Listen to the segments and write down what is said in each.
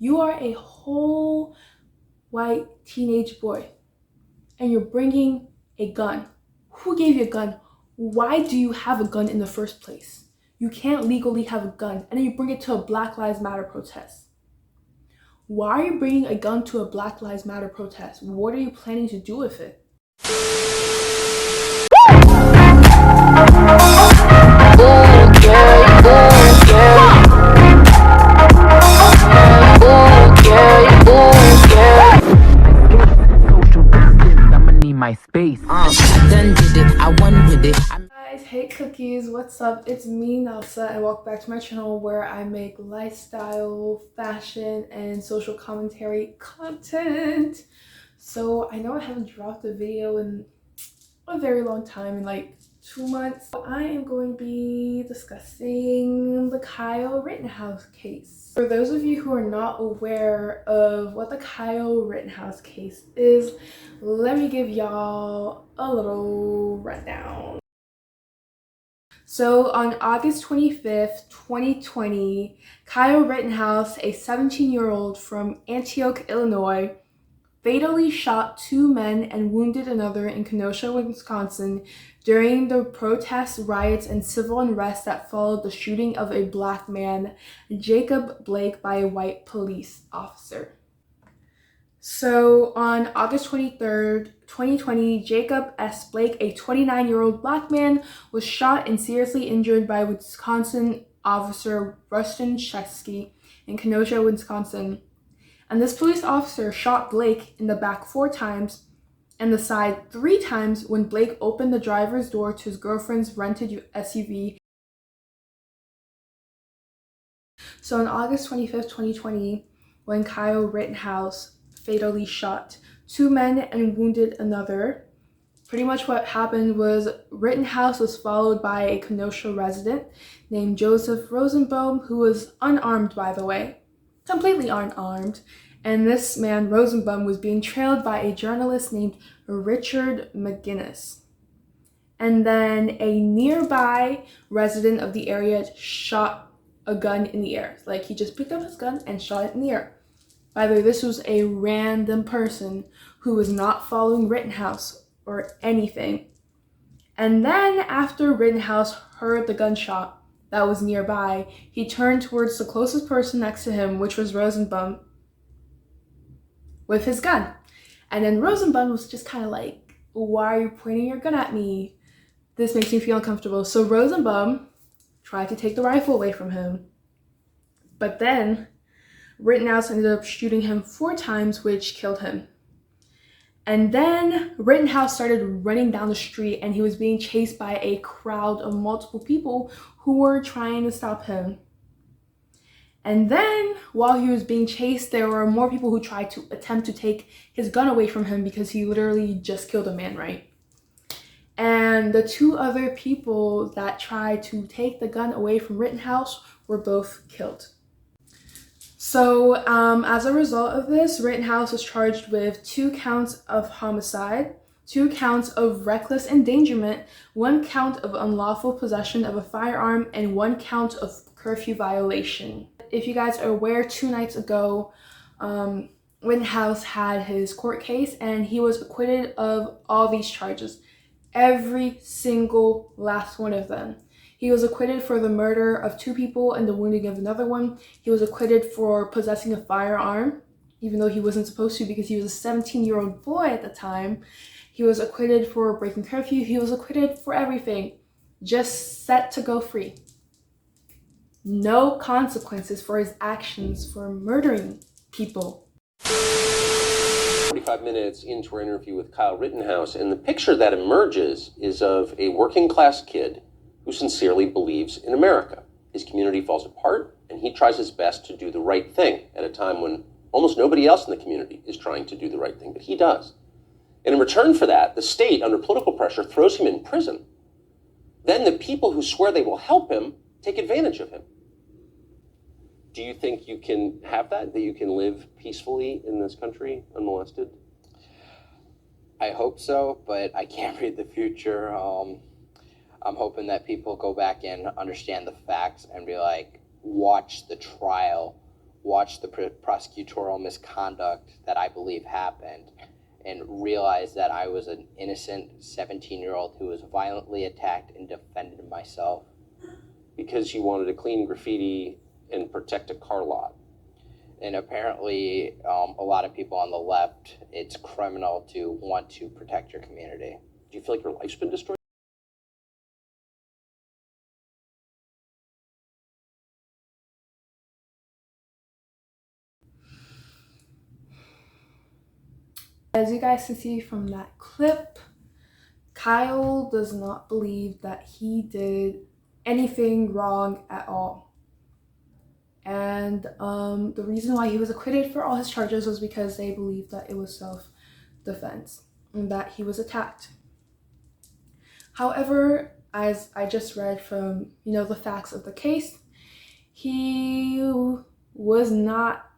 You are a whole white teenage boy and you're bringing a gun. Who gave you a gun? Why do you have a gun in the first place? You can't legally have a gun, and then you bring it to a Black Lives Matter protest. Why are you bringing a gun to a Black Lives Matter protest? What are you planning to do with it? My space. I done did it. I won with it. Guys, hey cookies, what's up? It's me, Nelsa, and welcome back to my channel where I make lifestyle, fashion, and social commentary content. So I know I haven't dropped a video in a very long time, in like 2 months. I am going to be discussing the Kyle Rittenhouse case. For those of you who are not aware of what the Kyle Rittenhouse case is, let me give y'all a little rundown. So on August 25th, 2020, Kyle Rittenhouse, a 17-year-old from Antioch, Illinois, fatally shot 2 men and wounded another in Kenosha, Wisconsin during the protests, riots, and civil unrest that followed the shooting of a black man, Jacob Blake, by a white police officer. So on August 23rd, 2020, Jacob S. Blake, a 29-year-old black man, was shot and seriously injured by Wisconsin officer Rustin Shesky in Kenosha, Wisconsin. And this police officer shot Blake in the back 4 times and the side 3 times when Blake opened the driver's door to his girlfriend's rented SUV. So on August 25th, 2020, when Kyle Rittenhouse fatally shot 2 men and wounded another, pretty much what happened was Rittenhouse was followed by a Kenosha resident named Joseph Rosenbaum, who was unarmed, by the way. Completely unarmed, and this man Rosenbaum was being trailed by a journalist named Richard McGinnis. And then a nearby resident of the area shot a gun in the air. Like, he just picked up his gun and shot it in the air. By the way, this was a random person who was not following Rittenhouse or anything. And then after Rittenhouse heard the gunshot that was nearby, he turned towards the closest person next to him, which was Rosenbaum, with his gun. And then Rosenbaum was just kind of like, why are you pointing your gun at me? This makes me feel uncomfortable. So Rosenbaum tried to take the rifle away from him. But then Rittenhouse ended up shooting him 4 times, which killed him. And then Rittenhouse started running down the street and he was being chased by a crowd of multiple people who were trying to stop him. And then while he was being chased, there were more people who tried to attempt to take his gun away from him because he literally just killed a man, right? And the 2 other people that tried to take the gun away from Rittenhouse were both killed. So as a result of this, Rittenhouse was charged with 2 counts of homicide, 2 counts of reckless endangerment, 1 count of unlawful possession of a firearm, and 1 count of curfew violation. If you guys are aware, 2 nights ago, Rittenhouse had his court case and he was acquitted of all these charges. Every single last one of them. He was acquitted for the murder of 2 people and the wounding of another one. He was acquitted for possessing a firearm, even though he wasn't supposed to because he was a 17-year-old boy at the time. He was acquitted for breaking curfew. He was acquitted for everything. Just set to go free. No consequences for his actions for murdering people. 45 minutes into our interview with Kyle Rittenhouse, and the picture that emerges is of a working class kid who sincerely believes in America. His community falls apart, and he tries his best to do the right thing at a time when almost nobody else in the community is trying to do the right thing, but he does. And in return for that, the state, under political pressure, throws him in prison. Then the people who swear they will help him take advantage of him. Do you think you can have that you can live peacefully in this country unmolested? I hope so, but I can't read the future. I'm hoping that people go back and understand the facts and be like, watch the trial watch the prosecutorial misconduct that I believe happened and realize that I was an innocent 17-year-old who was violently attacked and defended myself. Because you wanted to clean graffiti and protect a car lot. And apparently, a lot of people on the left, it's criminal to want to protect your community. Do you feel like your life's been destroyed? As you guys can see from that clip, Kyle does not believe that he did anything wrong at all. And the reason why he was acquitted for all his charges was because they believed that it was self-defense and that he was attacked. However, as I just read from, the facts of the case, he was not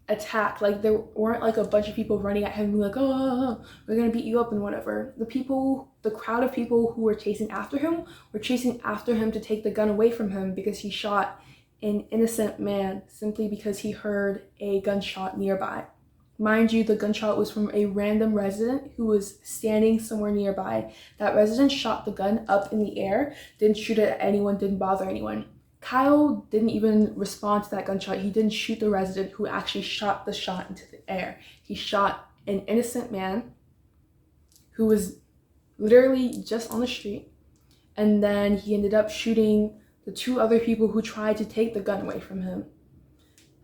attacked. Like, there weren't like a bunch of people running at him being like, oh, we're gonna beat you up and whatever. The crowd of people who were chasing after him to take the gun away from him because he shot an innocent man simply because he heard a gunshot nearby. Mind you, the gunshot was from a random resident who was standing somewhere nearby. That resident shot the gun up in the air, didn't shoot it at anyone, didn't bother anyone. Kyle didn't even respond to that gunshot. He didn't shoot the resident who actually shot the shot into the air. He shot an innocent man who was literally just on the street, and then he ended up shooting the two other people who tried to take the gun away from him.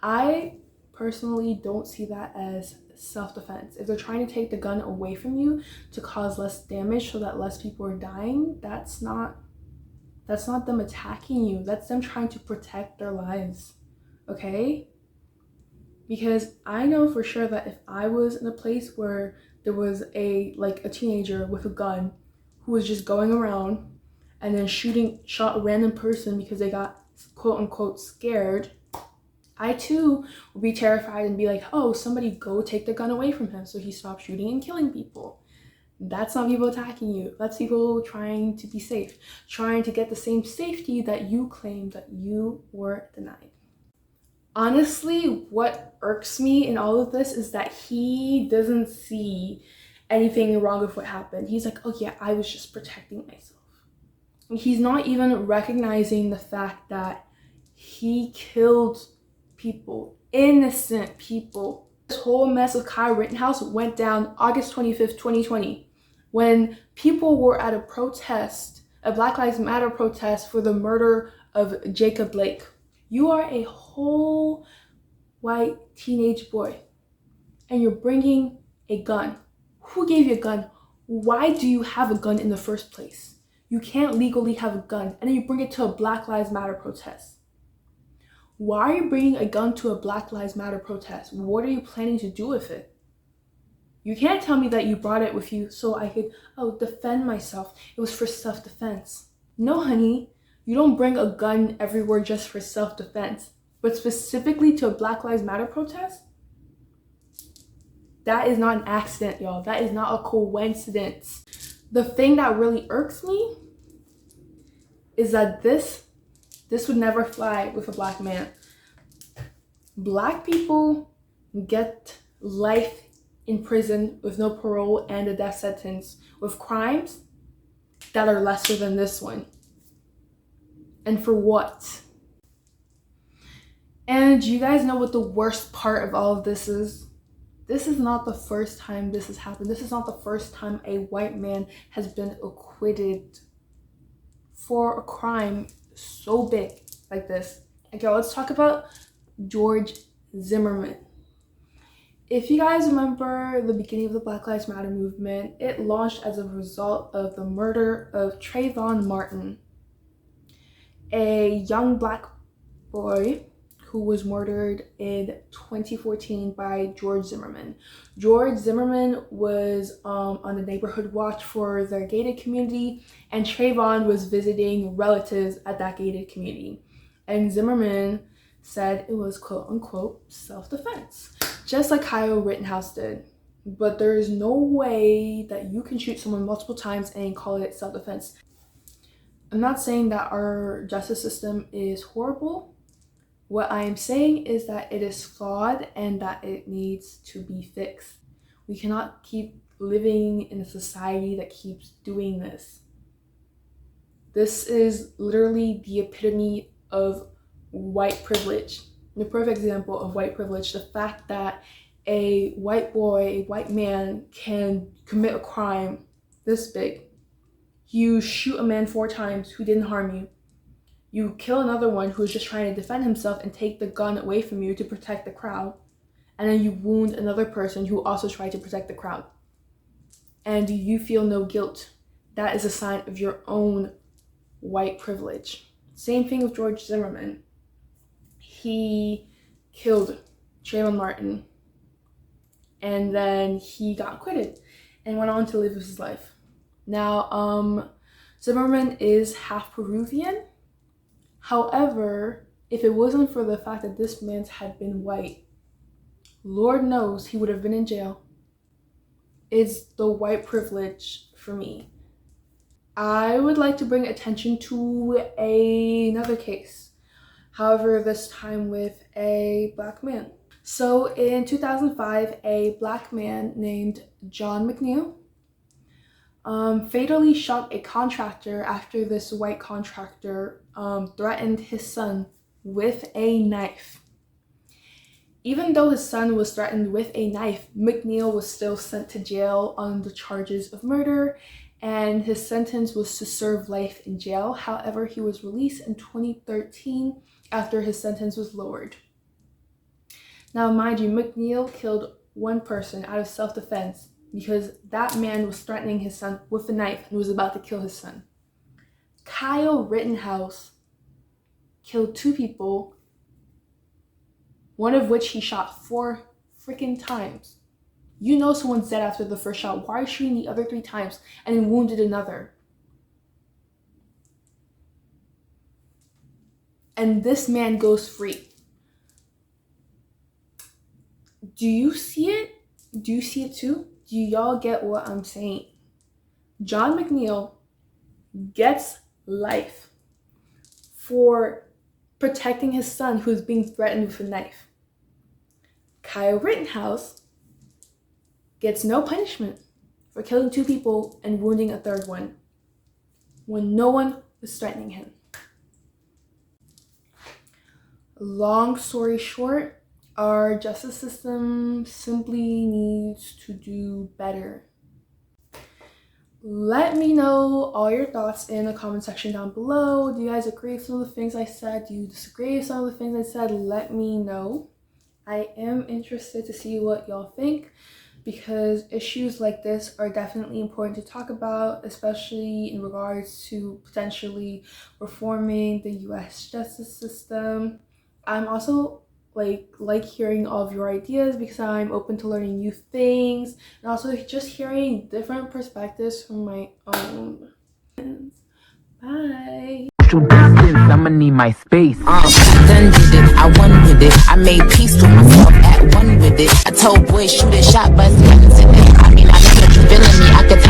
I personally don't see that as self-defense. If they're trying to take the gun away from you to cause less damage so that less people are dying, that's not them attacking you. That's them trying to protect their lives, okay? Because I know for sure that if I was in a place where there was a teenager with a gun who was just going around and then shot a random person because they got quote unquote scared, I too would be terrified and be like, oh, somebody go take the gun away from him so he stops shooting and killing people. That's not people attacking you. That's people trying to be safe, trying to get the same safety that you claim that you were denied. Honestly, what irks me in all of this is that he doesn't see anything wrong with what happened. He's like, oh yeah, I was just protecting myself. He's not even recognizing the fact that he killed people, innocent people. This whole mess of Kyle Rittenhouse went down August 25th, 2020, when people were at a protest, a Black Lives Matter protest for the murder of Jacob Blake. You are a whole white teenage boy and you're bringing a gun. Who gave you a gun? Why do you have a gun in the first place? You can't legally have a gun, and then you bring it to a Black Lives Matter protest. Why are you bringing a gun to a Black Lives Matter protest? What are you planning to do with it? You can't tell me that you brought it with you so I could, defend myself. It was for self-defense. No, honey, you don't bring a gun everywhere just for self-defense, but specifically to a Black Lives Matter protest? That is not an accident, y'all. That is not a coincidence. The thing that really irks me is that this would never fly with a Black man. Black people get life in prison with no parole and a death sentence with crimes that are lesser than this one. And for what? And you guys know what the worst part of all of this is? This is not the first time this has happened. This is not the first time a white man has been acquitted for a crime so big like this. Okay, let's talk about George Zimmerman. If you guys remember the beginning of the Black Lives Matter movement, it launched as a result of the murder of Trayvon Martin, a young Black boy who was murdered in 2014 by George Zimmerman. George Zimmerman was on the neighborhood watch for their gated community, and Trayvon was visiting relatives at that gated community. And Zimmerman said it was quote unquote self-defense, just like Kyle Rittenhouse did. But there is no way that you can shoot someone multiple times and call it self-defense. I'm not saying that our justice system is horrible. What I am saying is that it is flawed and that it needs to be fixed. We cannot keep living in a society that keeps doing this. This is literally the epitome of white privilege. The perfect example of white privilege. The fact that a white boy, a white man can commit a crime this big. You shoot a man 4 times who didn't harm you. You kill another one who's just trying to defend himself and take the gun away from you to protect the crowd. And then you wound another person who also tried to protect the crowd. And you feel no guilt. That is a sign of your own white privilege. Same thing with George Zimmerman. He killed Trayvon Martin. And then he got acquitted and went on to live his life. Now, Zimmerman is half Peruvian. However, if it wasn't for the fact that this man had been white, Lord knows he would have been in jail. It's the white privilege for me. I would like to bring attention to another case. However, this time with a black man. So in 2005, a black man named John McNeil fatally shot a contractor after this white contractor threatened his son with a knife. Even though his son was threatened with a knife, McNeil was still sent to jail on the charges of murder, and his sentence was to serve life in jail. However, he was released in 2013 after his sentence was lowered. Now, mind you, McNeil killed one person out of self-defense because that man was threatening his son with a knife and was about to kill his son. Kyle Rittenhouse killed 2 people, one of which he shot 4 freaking times. You know someone's dead after the first shot. Why are you shooting the other 3 times and then wounded another? And this man goes free. Do you see it? Do you see it too? Do y'all get what I'm saying? John McNeil gets life for protecting his son who's being threatened with a knife. Kyle Rittenhouse gets no punishment for killing 2 people and wounding a 3rd one when no one was threatening him. Long story short, our justice system simply needs to do better. Let me know all your thoughts in the comment section down below. Do you guys agree with some of the things I said? Do you disagree with some of the things I said? Let me know. I am interested to see what y'all think, because issues like this are definitely important to talk about, especially in regards to potentially reforming the US justice system. I'm also like hearing all of your ideas because I'm open to learning new things and also just hearing different perspectives from my own. Bye. I'ma need my space. I done did it, I won with it. I made peace with myself at one with it. I told boys shoot it, shot bust, nothing to it. I mean, I know that you feeling me. I could